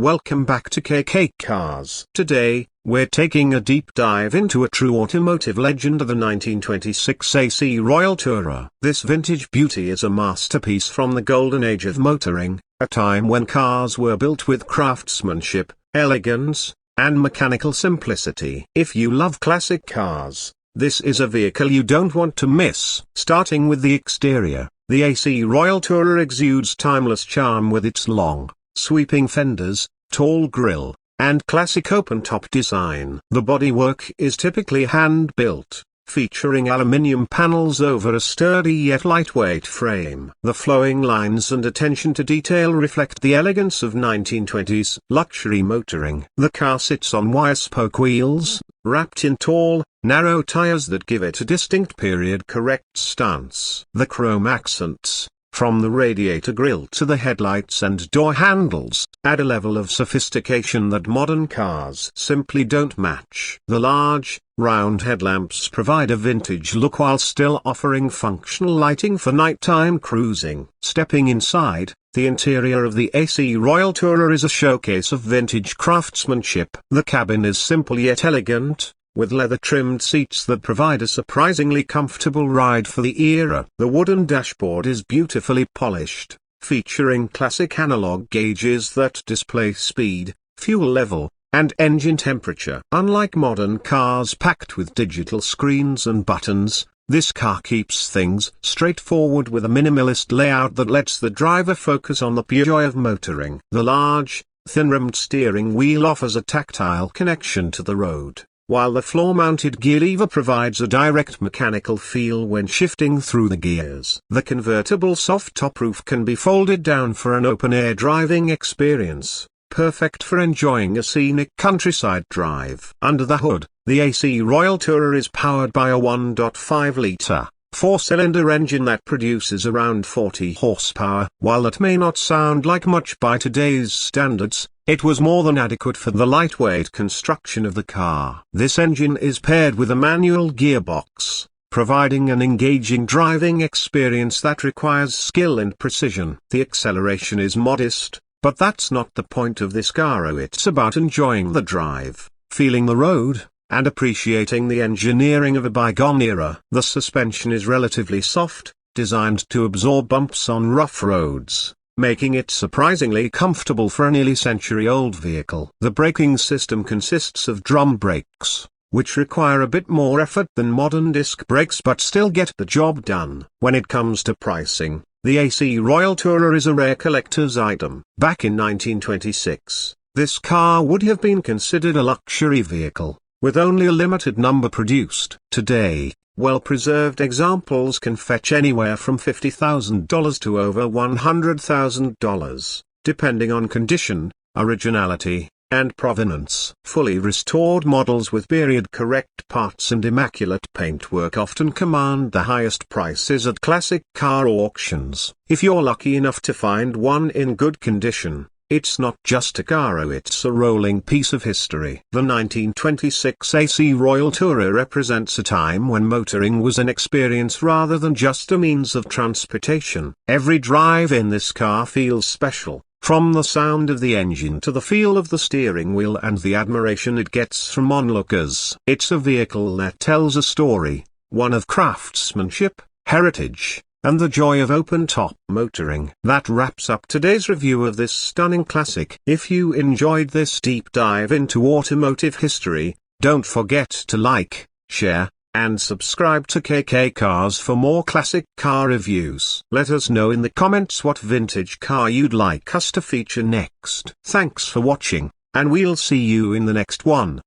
welcome back to KK Cars. Today, we're taking a deep dive into a true automotive legend of the 1926 AC Royal Tourer. This vintage beauty is a masterpiece from the golden age of motoring, a time when cars were built with craftsmanship, elegance, and mechanical simplicity. If you love classic cars, this is a vehicle you don't want to miss. Starting with the exterior, the AC Royal Tourer exudes timeless charm with its long, sweeping fenders, tall grille, and classic open-top design. The bodywork is typically hand-built, featuring aluminium panels over a sturdy yet lightweight frame. The flowing lines and attention to detail reflect the elegance of 1920s luxury motoring. The car sits on wire-spoke wheels, wrapped in tall, narrow tires that give it a distinct period-correct stance. The chrome accents, from the radiator grille to the headlights and door handles, add a level of sophistication that modern cars simply don't match. The large, round headlamps provide a vintage look while still offering functional lighting for nighttime cruising. Stepping inside, the interior of the AC Royal Tourer is a showcase of vintage craftsmanship. The cabin is simple yet elegant, with leather-trimmed seats that provide a surprisingly comfortable ride for the era. The wooden dashboard is beautifully polished, featuring classic analog gauges that display speed, fuel level, and engine temperature. Unlike modern cars packed with digital screens and buttons, this car keeps things straightforward with a minimalist layout that lets the driver focus on the pure joy of motoring. The large, thin-rimmed steering wheel offers a tactile connection to the road, while the floor-mounted gear lever provides a direct mechanical feel when shifting through the gears. The convertible soft-top roof can be folded down for an open-air driving experience, perfect for enjoying a scenic countryside drive. Under the hood, the AC Royal Tourer is powered by a 1.5-litre, four-cylinder engine that produces around 40 horsepower. While that may not sound like much by today's standards, it was more than adequate for the lightweight construction of the car. This engine is paired with a manual gearbox, providing an engaging driving experience that requires skill and precision. The acceleration is modest, but that's not the point of this car. It's about enjoying the drive, feeling the road, and appreciating the engineering of a bygone era. The suspension is relatively soft, designed to absorb bumps on rough roads, making it surprisingly comfortable for a nearly century-old vehicle. The braking system consists of drum brakes, which require a bit more effort than modern disc brakes but still get the job done. When it comes to pricing, the AC Royal Tourer is a rare collector's item. Back in 1926, this car would have been considered a luxury vehicle, with only a limited number produced. Today, well-preserved examples can fetch anywhere from $50,000 to over $100,000, depending on condition, originality, and provenance. Fully restored models with period-correct parts and immaculate paintwork often command the highest prices at classic car auctions. If you're lucky enough to find one in good condition, it's not just a car, it's a rolling piece of history. The 1926 AC Royal Tourer represents a time when motoring was an experience rather than just a means of transportation. Every drive in this car feels special, from the sound of the engine to the feel of the steering wheel and the admiration it gets from onlookers. It's a vehicle that tells a story, one of craftsmanship, heritage, and the joy of open-top motoring. That wraps up today's review of this stunning classic. If you enjoyed this deep dive into automotive history, don't forget to like, share, and subscribe to KK Cars for more classic car reviews. Let us know in the comments what vintage car you'd like us to feature next. Thanks for watching, and we'll see you in the next one.